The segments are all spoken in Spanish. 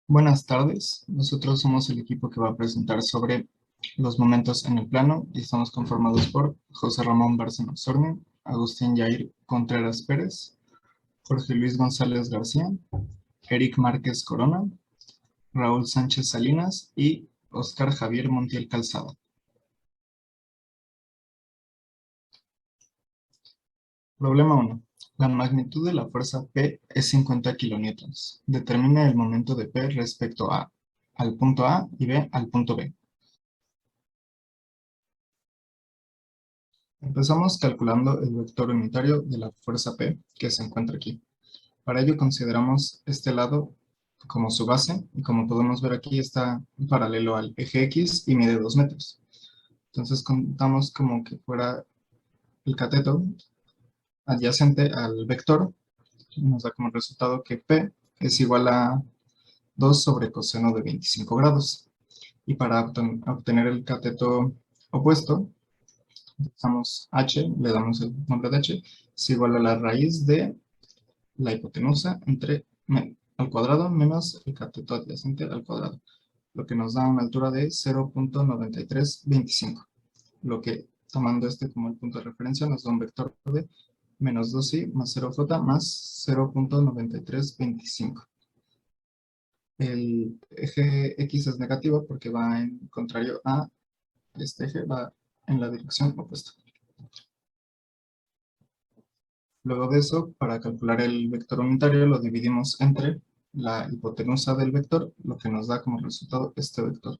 Buenas tardes, nosotros somos el equipo que va a presentar sobre los momentos en el plano y estamos conformados por José Ramón Bárcena Osornio, Agustín Yair Contreras Pérez, Jorge Luis González García, Eric Márquez Corona, Raúl Sánchez Salinas y Óscar Javier Montiel Calzada. Problema 1. La magnitud de la fuerza P es 50 kilonewtons. Determina el momento de P respecto al punto A y B al punto B. Empezamos calculando el vector unitario de la fuerza P que se encuentra aquí. Para ello consideramos este lado como su base y como podemos ver aquí está paralelo al eje X y mide 2 metros. Entonces contamos como que fuera el cateto adyacente al vector. Nos da como resultado que P es igual a 2 sobre coseno de 25 grados. Y para obtener el cateto opuesto, usamos h, le damos el nombre de h, es igual a la raíz de la hipotenusa entre al cuadrado menos el cateto adyacente al cuadrado, lo que nos da una altura de 0.9325, lo que tomando este como el punto de referencia nos da un vector de menos 2i más 0j más 0.9325. El eje X es negativo porque va en contrario a este eje, va en la dirección opuesta. Luego de eso, para calcular el vector unitario, lo dividimos entre la hipotenusa del vector, lo que nos da como resultado este vector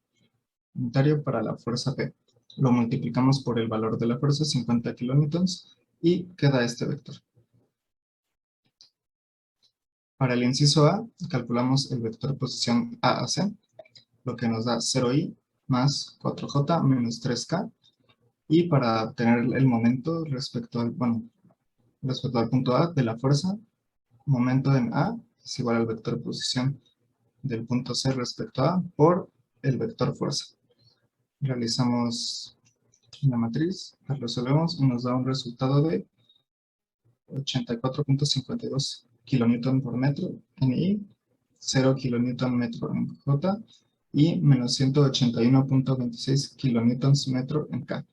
unitario para la fuerza P. Lo multiplicamos por el valor de la fuerza, 50 kilonewtons, y queda este vector. Para el inciso A, calculamos el vector posición A a C, lo que nos da 0i más 4j menos 3k, y para obtener el momento respecto al punto A de la fuerza, momento en A es igual al vector posición del punto C respecto a por el vector fuerza. Realizamos la matriz, la resolvemos y nos da un resultado de 84.52 kilonewton por metro en I, 0 kilonewton metro en J y menos 181.26 kilonewtons metro en K.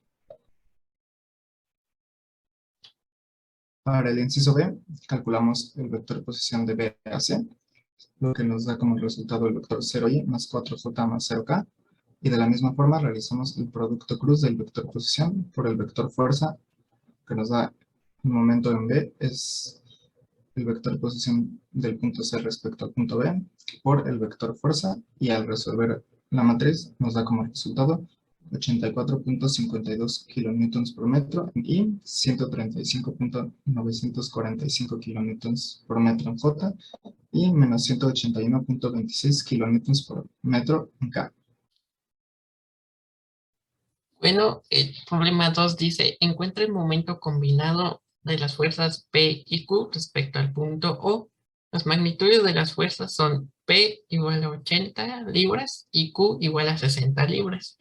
Para el inciso B, calculamos el vector posición de B a C, lo que nos da como resultado el vector 0i más 4j más 0k, y de la misma forma realizamos el producto cruz del vector posición por el vector fuerza, que nos da el momento en B, es el vector posición del punto C respecto al punto B, por el vector fuerza, y al resolver la matriz nos da como resultado 84.52 kilonewtons por metro y 135.945 kilonewtons por metro en J y menos 181.26 kilonewtons por metro en K. Bueno, el problema 2 dice, encuentra el momento combinado de las fuerzas P y Q respecto al punto O. Las magnitudes de las fuerzas son P igual a 80 libras y Q igual a 60 libras.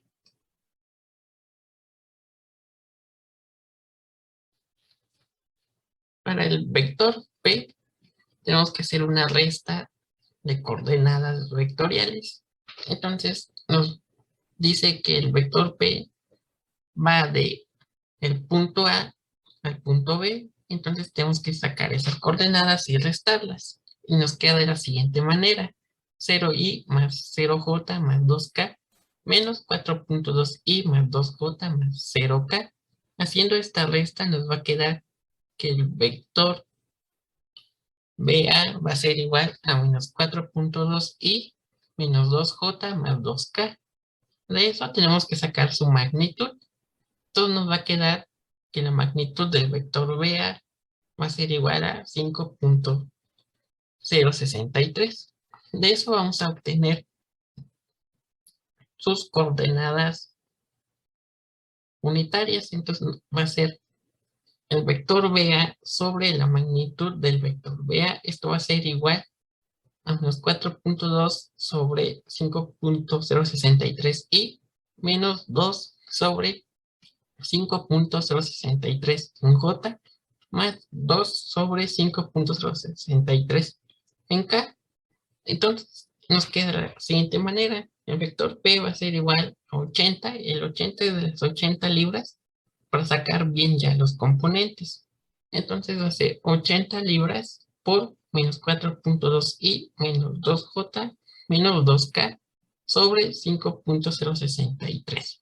Para el vector P, tenemos que hacer una resta de coordenadas vectoriales. Entonces, nos dice que el vector P va de el punto A al punto B, entonces tenemos que sacar esas coordenadas y restarlas. Y nos queda de la siguiente manera: 0i más 0j más 2k menos 4.2i más 2j más 0k. Haciendo esta resta nos va a quedar que el vector BA va a ser igual a menos 4.2i menos 2j más 2k. De eso tenemos que sacar su magnitud. Entonces nos va a quedar que la magnitud del vector BA va a ser igual a 5.063. De eso vamos a obtener sus coordenadas unitarias. Entonces va a ser el vector BA sobre la magnitud del vector BA. Esto va a ser igual a menos 4.2 sobre 5.063i menos 2 sobre 5.063 en J más 2 sobre 5.063 en K. Entonces, nos queda de la siguiente manera. El vector P va a ser igual a 80, el 80 de las 80 libras, para sacar bien ya los componentes. Entonces va a ser 80 libras por menos 4.2i menos 2j menos 2k sobre 5.063.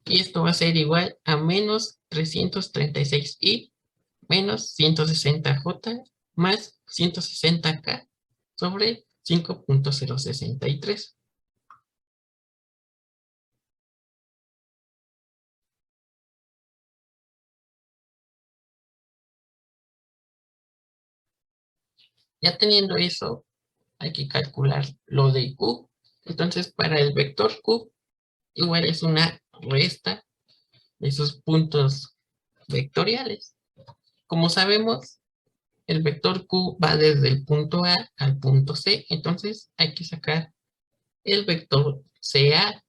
Y esto va a ser igual a menos 336i menos 160j más 160k sobre 5.063. Ya teniendo eso, hay que calcular lo de Q. Entonces, para el vector Q, igual es una resta de sus puntos vectoriales. Como sabemos, el vector Q va desde el punto A al punto C, entonces hay que sacar el vector CA.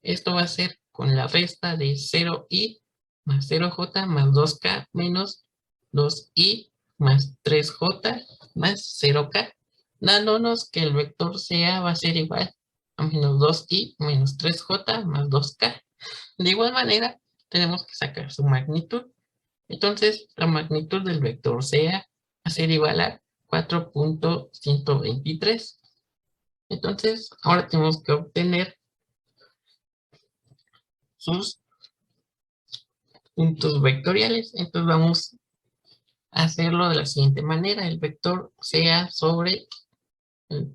Esto va a ser con la resta de 0i más 0j más 2k menos 2i más 3j más 0k, dándonos que el vector CA va a ser igual a menos 2i menos 3j más 2k. De igual manera, tenemos que sacar su magnitud. Entonces, la magnitud del vector CA va a ser igual a 4.123. Entonces, ahora tenemos que obtener sus puntos vectoriales. Entonces, vamos a hacerlo de la siguiente manera. El vector CA sobre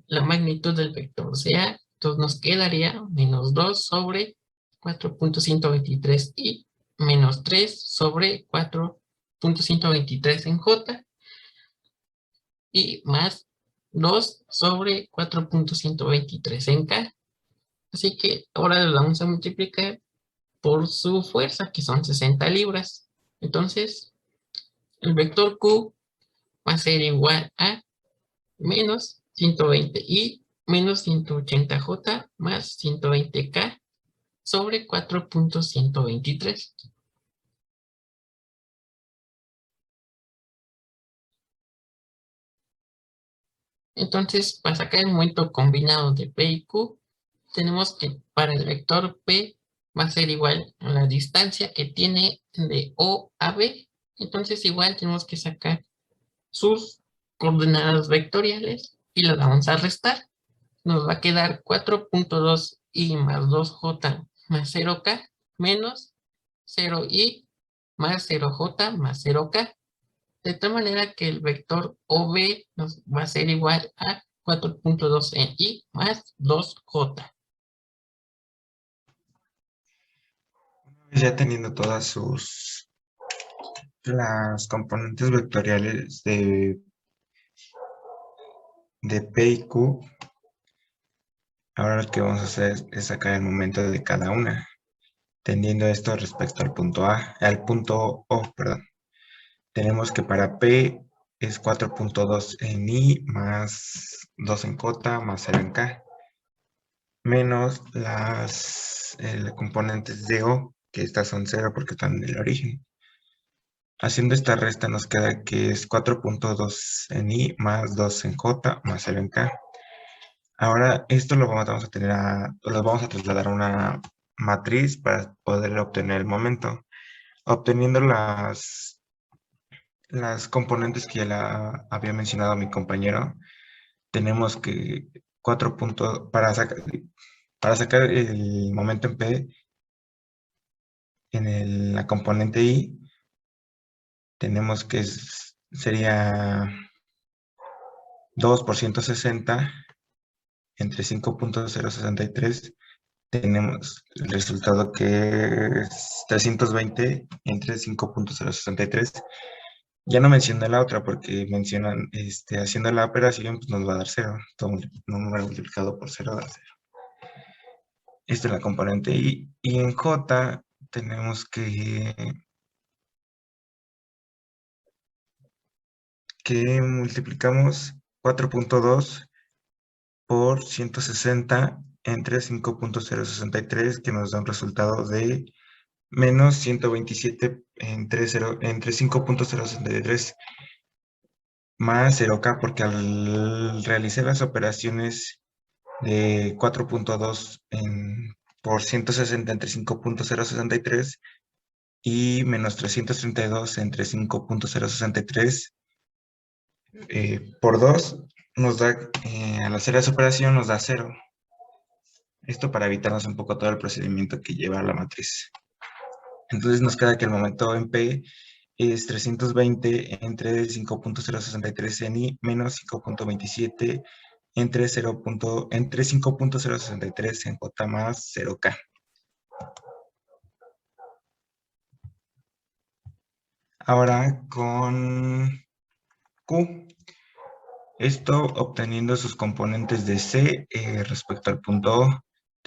la magnitud del vector CA. Entonces, nos quedaría menos 2 sobre 4.123 y menos 3 sobre 4.123 en J y más 2 sobre 4.123 en K. Así que ahora lo vamos a multiplicar por su fuerza, que son 60 libras. Entonces, el vector Q va a ser igual a menos 120i menos 180j más 120k sobre 4.123. Entonces, para sacar el momento combinado de P y Q, tenemos que para el vector P va a ser igual a la distancia que tiene de O a B. Entonces, igual tenemos que sacar sus coordenadas vectoriales y las vamos a restar. Nos va a quedar 4.2i más 2j más 0k menos 0i más 0j más 0k. De tal manera que el vector OB nos va a ser igual a 4.2 en i más 2j. Ya teniendo todas las componentes vectoriales de P y Q, ahora lo que vamos a hacer es sacar el momento de cada una, teniendo esto respecto al punto O, perdón. Tenemos que para P es 4.2 en I más 2 en J más 0 en K, menos las componentes de O, que estas son 0 porque están en el origen. Haciendo esta resta nos queda que es 4.2 en I más 2 en J más 0 en K. Ahora esto lo vamos a trasladar a una matriz para poder obtener el momento. Obteniendo las componentes que ya había mencionado mi compañero, tenemos que para sacar el momento en P en la componente I, tenemos que sería 2 por 160 entre 5.063, tenemos el resultado que es 320 entre 5.063. Ya no mencioné la otra porque mencionan, haciendo la operación, pues nos va a dar 0. Todo un número multiplicado por 0 da 0. Esta es la componente I. Y en J tenemos que multiplicamos 4.2 por 160 entre 5.063, que nos da un resultado de menos 127 entre 5.063 más 0K, porque al realizar las operaciones de 4.2 por 160 entre 5.063 y menos 332 entre 5.063 por 2 nos da, al hacer esa operación nos da 0. Esto para evitarnos un poco todo el procedimiento que lleva la matriz. Entonces nos queda que el momento en P es 320 entre 5.063 en I menos 5.27 entre 5.063 en J más 0K. Ahora con Q. Esto obteniendo sus componentes de C respecto al punto O.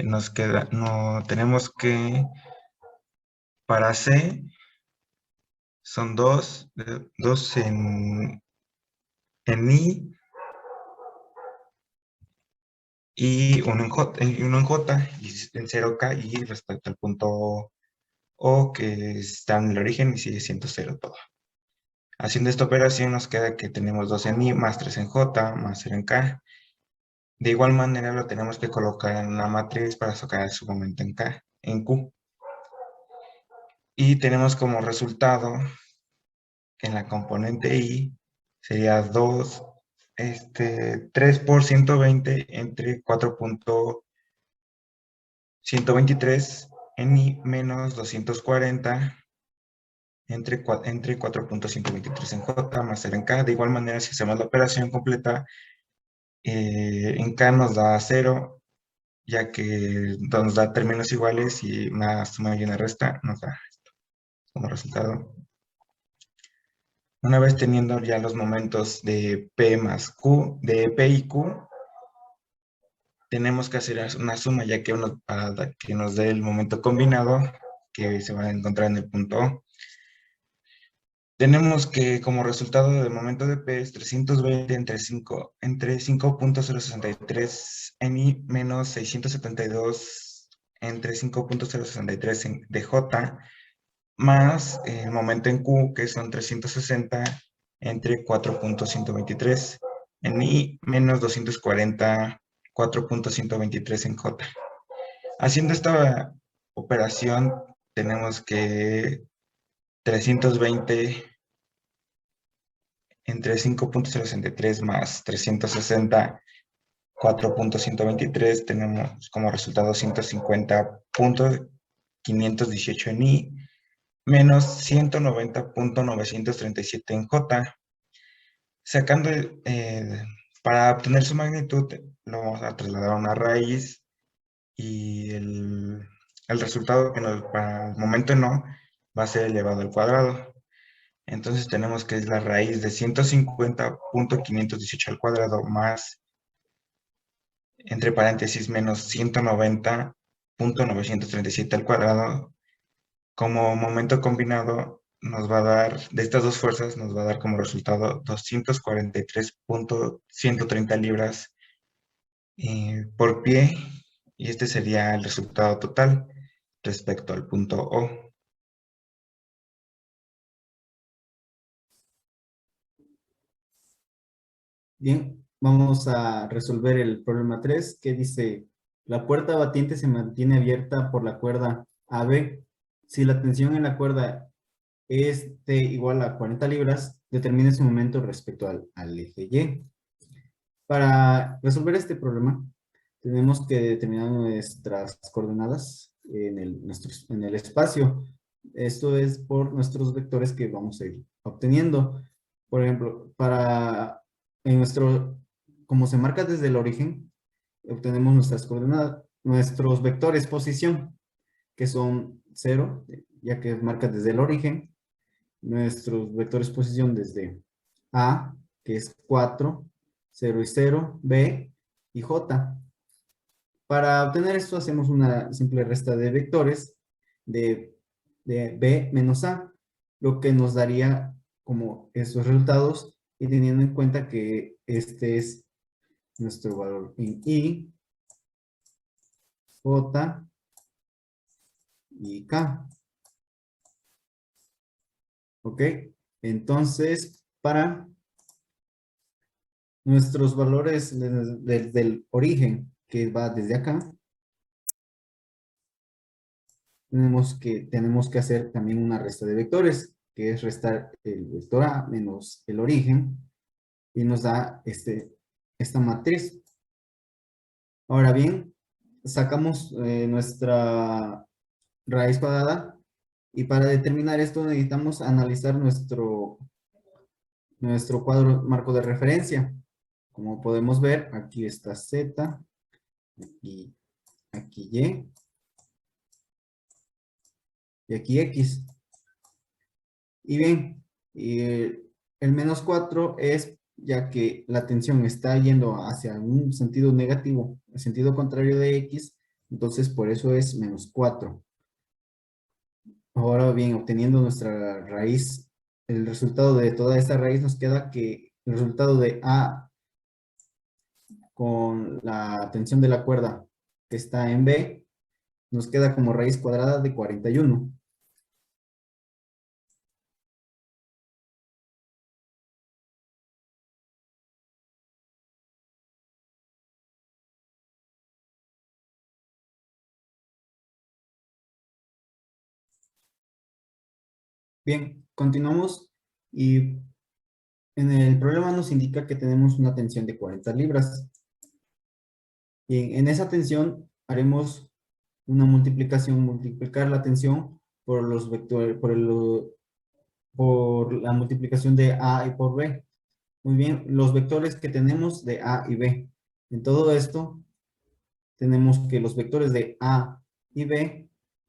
Nos queda, no, tenemos que para C son 2 en I y uno en J, y en 0K y respecto al punto O que está en el origen y sigue siendo 0 todo. Haciendo esta operación nos queda que tenemos 2 en I más 3 en J más 0 en K. De igual manera lo tenemos que colocar en una matriz para sacar su momento en K, en Q. Y tenemos como resultado en la componente I sería 3 por 120 entre 4.123 en I menos 240 entre 4.123 en J más 0 en K. De igual manera, si hacemos la operación completa, en K nos da 0, ya que nos da términos iguales y una suma y una resta nos da esto como resultado. Una vez teniendo ya los momentos de P más Q, de P y Q, tenemos que hacer una suma, ya que para que nos dé el momento combinado que se va a encontrar en el punto O. Tenemos que como resultado del momento de P es 320 entre 5.063 en I menos 672 entre 5.063 de J más el momento en Q que son 360 entre 4.123 en I menos 240 4.123 en J. Haciendo esta operación tenemos que 320 entre 5.063 más 360, 4.123, tenemos como resultado 150.518 en I, menos 190.937 en J. Sacando, para obtener su magnitud, lo vamos a trasladar a una raíz y el resultado que para el momento no va a ser elevado al cuadrado. Entonces tenemos que es la raíz de 150.518 al cuadrado más, entre paréntesis, menos 190.937 al cuadrado. Como momento combinado nos va a dar, de estas dos fuerzas, nos va a dar como resultado 243.130 libras por pie. Y este sería el resultado total respecto al punto O. Bien, vamos a resolver el problema 3, que dice, la puerta batiente se mantiene abierta por la cuerda AB. Si la tensión en la cuerda es igual a 40 libras, determine su momento respecto al eje Y. Para resolver este problema, tenemos que determinar nuestras coordenadas en el espacio. Esto es por nuestros vectores que vamos a ir obteniendo. Por ejemplo, como se marca desde el origen, obtenemos nuestras coordenadas, nuestros vectores posición, que son 0, ya que marca desde el origen, nuestros vectores posición desde A, que es 4, 0 y 0, B y J. Para obtener esto hacemos una simple resta de vectores de B menos A, lo que nos daría como estos resultados y teniendo en cuenta que este es nuestro valor en I, J y K. ¿Ok? Entonces, para nuestros valores desde el origen, que va desde acá, tenemos que hacer también una resta de vectores, que es restar el vector A menos el origen, y nos da esta matriz. Ahora bien, sacamos nuestra raíz cuadrada, y para determinar esto necesitamos analizar nuestro cuadro marco de referencia. Como podemos ver, aquí está Z, aquí y aquí X. Y bien, el menos 4 es ya que la tensión está yendo hacia un sentido negativo, el sentido contrario de X, entonces por eso es menos 4. Ahora bien, obteniendo nuestra raíz, el resultado de toda esta raíz nos queda que el resultado de A con la tensión de la cuerda que está en B, nos queda como raíz cuadrada de 41. Bien, continuamos y en el problema nos indica que tenemos una tensión de 40 libras. Bien, en esa tensión haremos una multiplicación, multiplicar la tensión por los vectores, por la multiplicación de A y por B. Muy bien, los vectores que tenemos de A y B. En todo esto, tenemos que los vectores de A y B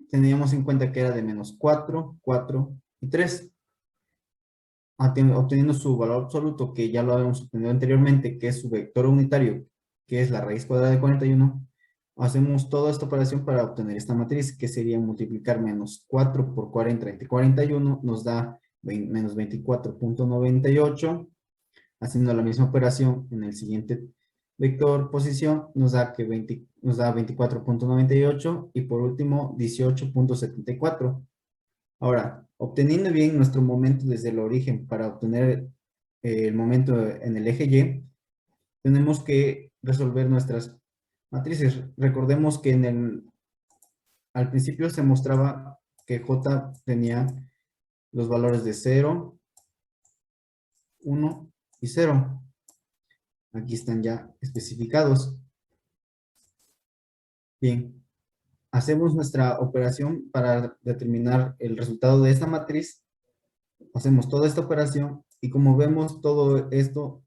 teníamos en cuenta que era de menos 4, 4 y 3. Obteniendo su valor absoluto, que ya lo habíamos obtenido anteriormente, que es su vector unitario, que es la raíz cuadrada de 41, hacemos toda esta operación para obtener esta matriz, que sería multiplicar menos 4 por 40 entre 41, nos da menos 24.98. Haciendo la misma operación en el siguiente vector posición, nos da 24.98 y por último 18.74. Ahora, obteniendo bien nuestro momento desde el origen para obtener el momento en el eje Y, tenemos que resolver nuestras matrices. Recordemos que al principio se mostraba que J tenía los valores de 0, 1 y 0. Aquí están ya especificados. Bien, hacemos nuestra operación para determinar el resultado de esta matriz. Hacemos toda esta operación y como vemos todo esto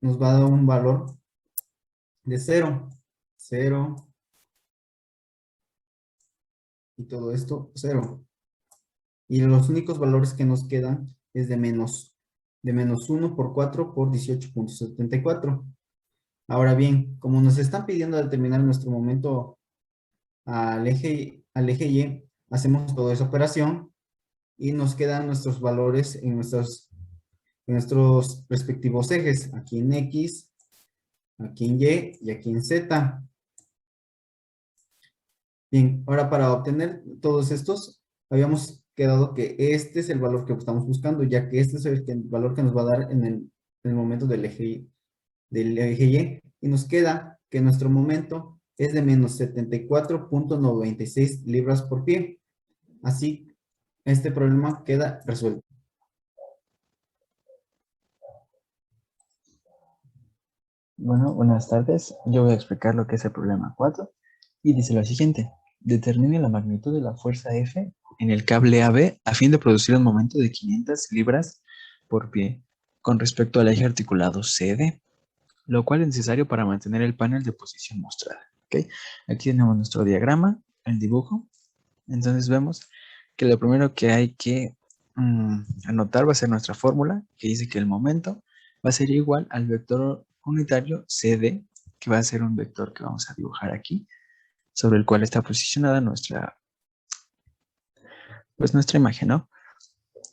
nos va a dar un valor de 0, 0 y todo esto 0. Y los únicos valores que nos quedan es de menos 1 por 4 por 18.74. Ahora bien, como nos están pidiendo determinar nuestro momento al eje Y, hacemos toda esa operación y nos quedan nuestros valores en nuestros respectivos ejes, aquí en X, aquí en Y y aquí en Z. Bien, ahora para obtener todos estos, habíamos quedado que este es el valor que estamos buscando, ya que este es el valor que nos va a dar en el momento del eje Y, y nos queda que nuestro momento es de menos 74.96 libras por pie. Así, este problema queda resuelto. Bueno, buenas tardes. Yo voy a explicar lo que es el problema 4 y dice lo siguiente. Determine la magnitud de la fuerza F en el cable AB a fin de producir un momento de 500 libras por pie con respecto al eje articulado CD, lo cual es necesario para mantener el panel de posición mostrada. ¿Okay? Aquí tenemos nuestro diagrama, el dibujo. Entonces vemos que lo primero que hay que anotar va a ser nuestra fórmula, que dice que el momento va a ser igual al vector unitario CD, que va a ser un vector que vamos a dibujar aquí, sobre el cual está posicionada nuestra imagen, ¿no?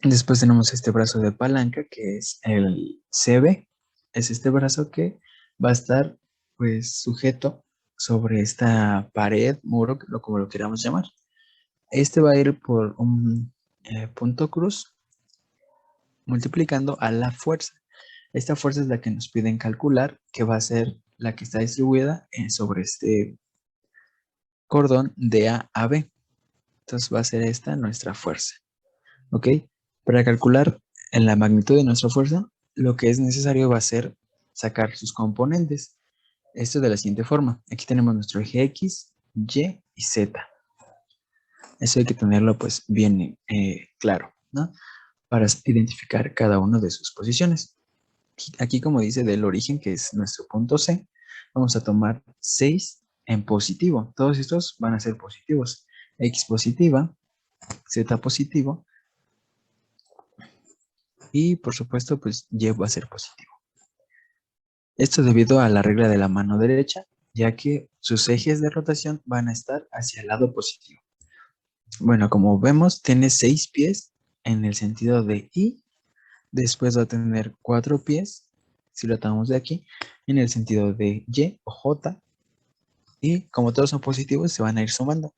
Después tenemos este brazo de palanca, que es el CB, es este brazo que va a estar, pues, sujeto sobre esta pared, muro, como lo queramos llamar. Este va a ir por un punto cruz, multiplicando a la fuerza. Esta fuerza es la que nos piden calcular, que va a ser la que está distribuida sobre este cordón de A a B. Entonces va a ser esta nuestra fuerza. ¿Ok? Para calcular la magnitud de nuestra fuerza, lo que es necesario va a ser sacar sus componentes. Esto de la siguiente forma. Aquí tenemos nuestro eje X, Y y Z. Eso hay que tenerlo pues bien claro, ¿no? Para identificar cada una de sus posiciones. Aquí como dice del origen, que es nuestro punto C, vamos a tomar 6 en positivo. Todos estos van a ser positivos. X positiva, Z positivo y por supuesto pues Y va a ser positivo. Esto debido a la regla de la mano derecha, ya que sus ejes de rotación van a estar hacia el lado positivo. Bueno, como vemos, tiene 6 pies en el sentido de Y. Después va a tener 4 pies, si lo atamos de aquí, en el sentido de Y o J. Y como todos son positivos, se van a ir sumando.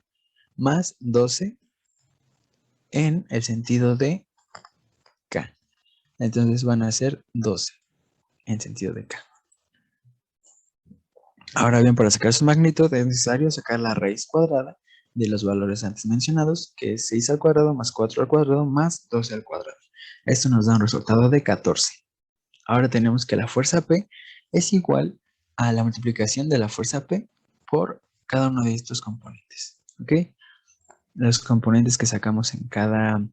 Más 12 en el sentido de K. Entonces van a ser 12 en sentido de K. Ahora bien, para sacar su magnitud es necesario sacar la raíz cuadrada de los valores antes mencionados, que es 6 al cuadrado más 4 al cuadrado más 12 al cuadrado. Esto nos da un resultado de 14. Ahora tenemos que la fuerza P es igual a la multiplicación de la fuerza P por cada uno de estos componentes. ¿Ok? Los componentes que sacamos en cada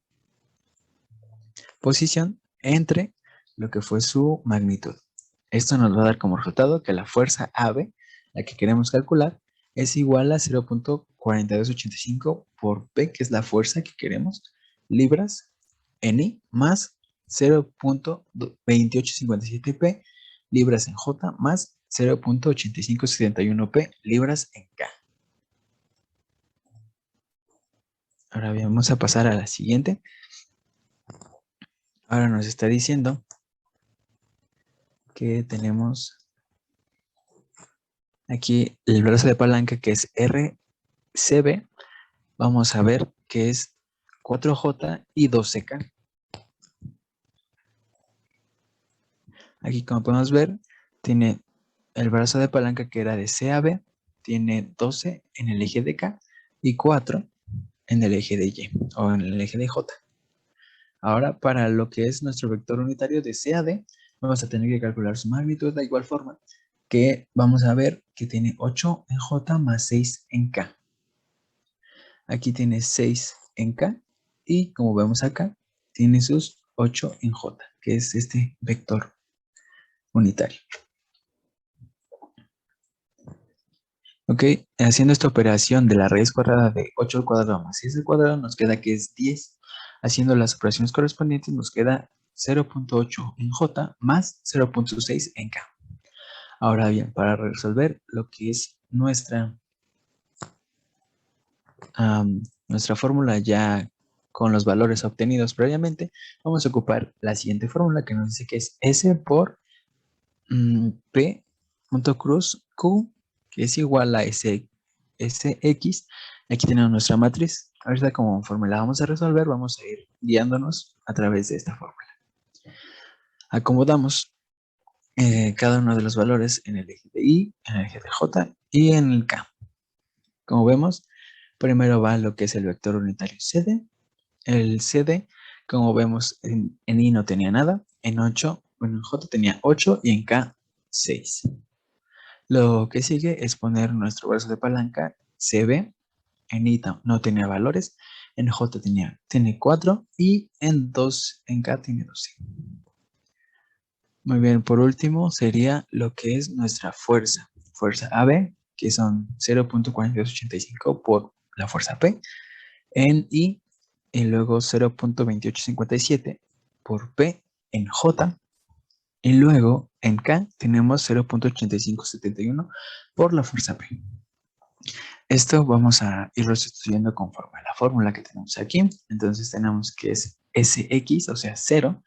posición entre lo que fue su magnitud. Esto nos va a dar como resultado que la fuerza AB, la que queremos calcular, es igual a 0.4285 por P, que es la fuerza que queremos, libras en I, más 0.2857 P libras en J, más 0.8571 P libras en K. Ahora bien, vamos a pasar a la siguiente. Ahora nos está diciendo que tenemos aquí el brazo de palanca que es RCB. Vamos a ver que es 4J y 12K. Aquí como podemos ver, tiene el brazo de palanca que era de C a B, tiene 12 en el eje de K y 4 en el eje de Y o en el eje de J. Ahora, para lo que es nuestro vector unitario de C a D, vamos a tener que calcular su magnitud de igual forma que vamos a ver que tiene 8 en J más 6 en K. Aquí tiene 6 en K y como vemos acá, tiene sus 8 en J, que es este vector unitario. Ok, haciendo esta operación de la raíz cuadrada de 8 al cuadrado más 6 al cuadrado, nos queda que es 10. Haciendo las operaciones correspondientes, nos queda 0.8 en J más 0.6 en K. Ahora bien, para resolver lo que es nuestra fórmula ya con los valores obtenidos previamente, vamos a ocupar la siguiente fórmula que nos dice que es S por P punto cruz Q, que es igual a Sx. Aquí tenemos nuestra matriz. Ahorita conforme la vamos a resolver, vamos a ir guiándonos a través de esta fórmula. Acomodamos cada uno de los valores en el eje de Y, en el eje de J y en el K. Como vemos, primero va lo que es el vector unitario CD. El CD, como vemos, en I no tenía nada, en J tenía 8 y en K 6. Lo que sigue es poner nuestro brazo de palanca CB. En I no tenía valores, en J tiene 4 y en K tiene 12. Muy bien, por último sería lo que es nuestra fuerza. Fuerza AB, que son 0.4285 por la fuerza P, en I, y luego 0.2857 por P en J, y luego en K tenemos 0.8571 por la fuerza P. Esto vamos a irlo sustituyendo conforme a la fórmula que tenemos aquí. Entonces tenemos que es Sx, o sea 0,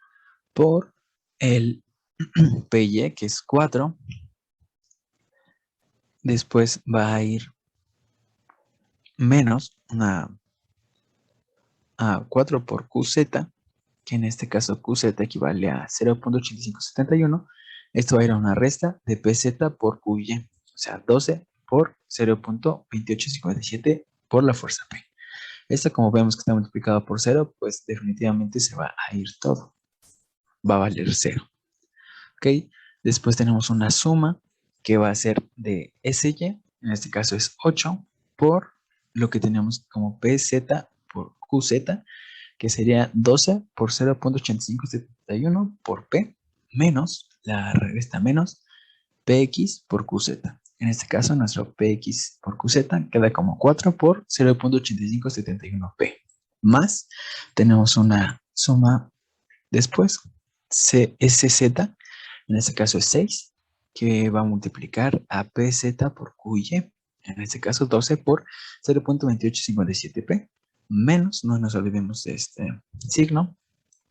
por el PY, que es 4. Después va a ir menos a 4 por QZ, que en este caso QZ equivale a 0.8571, Esto va a ir a una resta de PZ por QY, o sea, 12 por 0.2857 por la fuerza P. Esto, como vemos que está multiplicado por 0, pues definitivamente se va a ir todo. Va a valer 0. ¿Ok? Después tenemos una suma que va a ser de SY, en este caso es 8, por lo que tenemos como PZ por QZ, que sería 12 por 0.8571 por P, menos, la resta menos, PX por QZ. En este caso, nuestro PX por QZ queda como 4 por 0.8571P. Más, tenemos una suma después, CSZ, en este caso es 6, que va a multiplicar a PZ por QY, en este caso 12 por 0.2857P, menos, no nos olvidemos de este signo,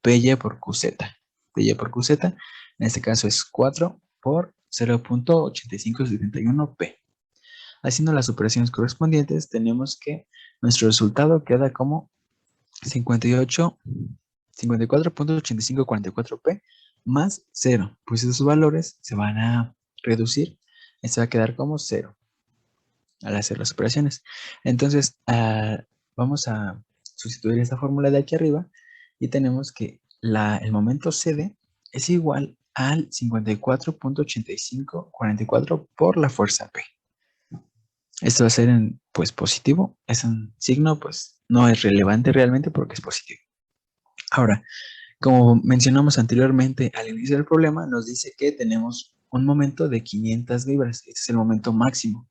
PY por QZ. PY por QZ, en este caso es 4 por 0.8571P. Haciendo las operaciones correspondientes, tenemos que nuestro resultado queda como 54.8544P más 0. Pues esos valores se van a reducir. Esto va a quedar como 0 al hacer las operaciones. Entonces, vamos a sustituir esta fórmula de aquí arriba y tenemos que el momento CD es igual al 54.8544 por la fuerza P. Esto va a ser pues positivo. Es un signo, pues no es relevante realmente porque es positivo. Ahora, como mencionamos anteriormente al inicio del problema, nos dice que tenemos un momento de 500 libras. Este es el momento máximo.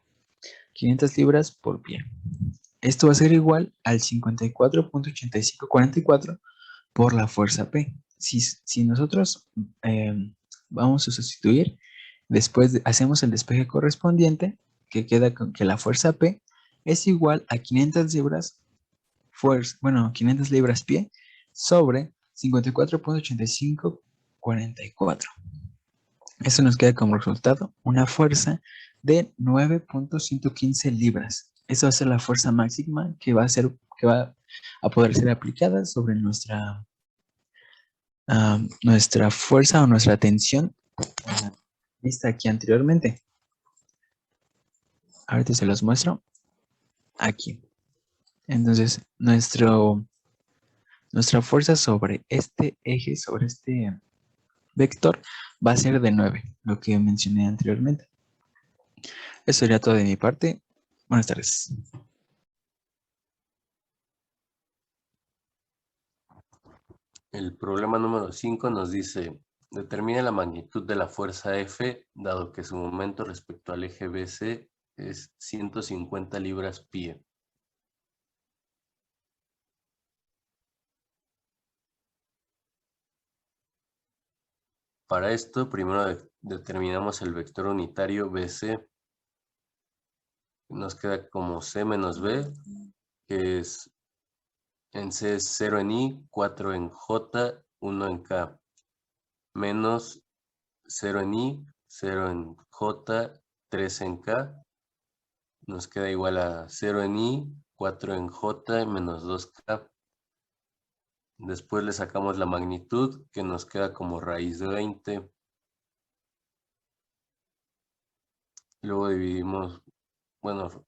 500 libras por pie. Esto va a ser igual al 54.8544 por la fuerza P. Si nosotros vamos a sustituir, después hacemos el despeje correspondiente, que queda con que la fuerza P es igual a 500 libras 500 libras pie sobre 54.8544. Esto nos queda como resultado una fuerza de 9.115 libras. Esa va a ser la fuerza máxima que va a poder ser aplicada sobre nuestra fuerza o nuestra tensión vista aquí anteriormente. Ahorita se los muestro aquí. Entonces, nuestra fuerza sobre este eje, sobre este vector, va a ser de 9, lo que mencioné anteriormente. Eso sería todo de mi parte. Buenas tardes. El problema número 5 nos dice, determina la magnitud de la fuerza F, dado que su momento respecto al eje BC es 150 libras-pie. Para esto, primero determinamos el vector unitario BC. Nos queda como C menos B, que es en C es 0 en I, 4 en J, 1 en K, menos 0 en I, 0 en J, 3 en K, nos queda igual a 0 en I, 4 en J, menos 2K. Después le sacamos la magnitud, que nos queda como raíz de 20. Luego dividimos, bueno,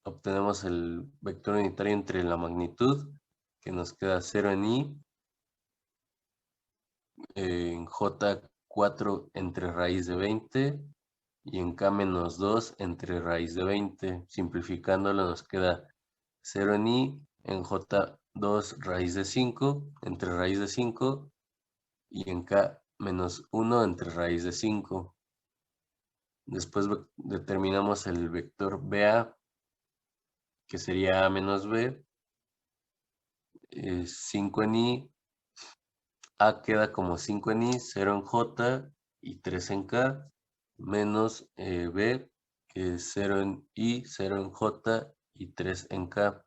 obtenemos el vector unitario entre la magnitud, que nos queda 0 en I, en J 4 entre raíz de 20 y en K menos 2 entre raíz de 20. Simplificándolo nos queda 0 en I, en J 2 raíz de 5 entre raíz de 5 y en K menos 1 entre raíz de 5. Después determinamos el vector BA, que sería A menos B, 5 en I, A queda como 5 en I, 0 en J y 3 en K, menos B, que es 0 en I, 0 en J y 3 en K.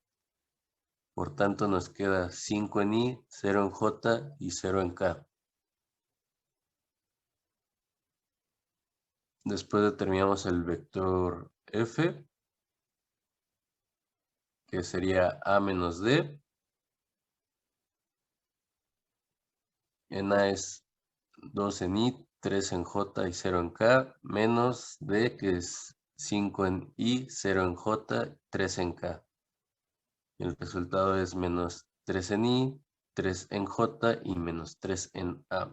Por tanto, nos queda 5 en I, 0 en J y 0 en K. Después determinamos el vector F, que sería A menos D. En A es 2 en I, 3 en J y 0 en K, menos D, que es 5 en I, 0 en J, 3 en K. El resultado es menos 3 en I, 3 en J y menos 3 en A.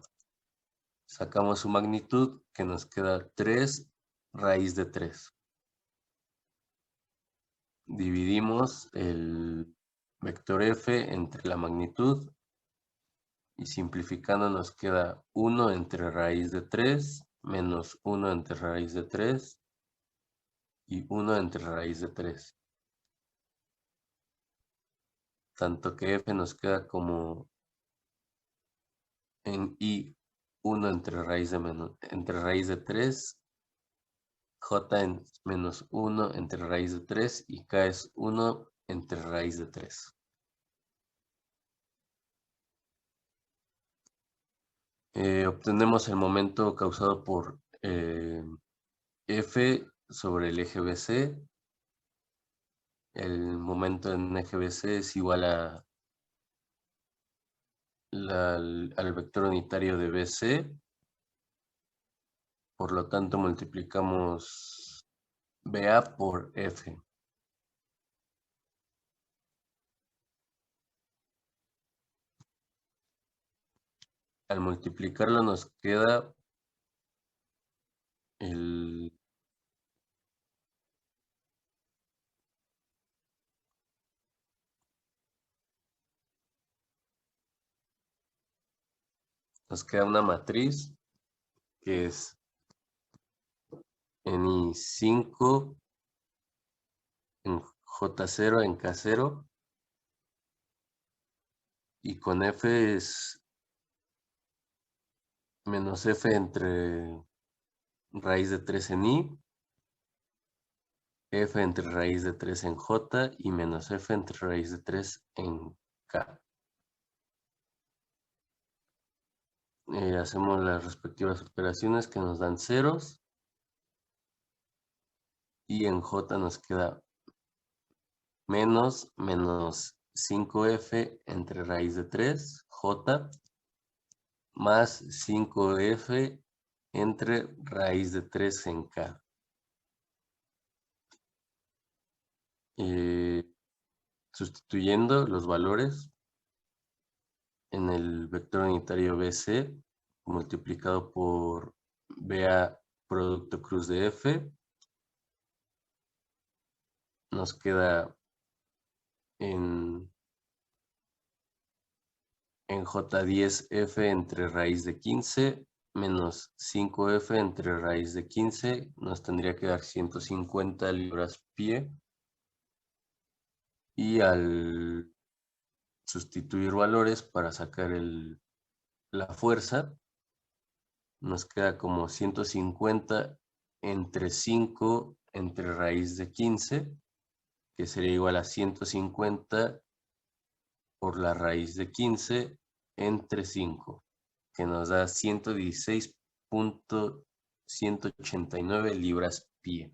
Sacamos su magnitud, que nos queda 3 raíz de 3. Dividimos el vector F entre la magnitud y simplificando nos queda 1 entre raíz de 3 menos 1 entre raíz de 3 y 1 entre raíz de 3. Tanto que F nos queda como en I 1 entre raíz de 3, J en menos 1 entre raíz de 3 y K es 1 entre raíz de 3. Obtenemos el momento causado por F sobre el eje BC. El momento en eje BC es igual al vector unitario de BC. Por lo tanto, multiplicamos BA por F. Al multiplicarlo nos queda una matriz que es en I5, en J0, en K0, y con F es menos F entre raíz de 3 en I, F entre raíz de 3 en J y menos F entre raíz de 3 en K. Hacemos las respectivas operaciones que nos dan ceros. Y en J nos queda menos 5F entre raíz de 3, J, más 5F entre raíz de 3 en K. Sustituyendo los valores en el vector unitario BC multiplicado por BA producto cruz de F, nos queda en J10F entre raíz de 15 menos 5F entre raíz de 15, nos tendría que dar 150 libras-pie. Y al sustituir valores para sacar la fuerza, nos queda como 150 entre 5 entre raíz de 15, que sería igual a 150 por la raíz de 15 entre 5, que nos da 116.189 libras-pie.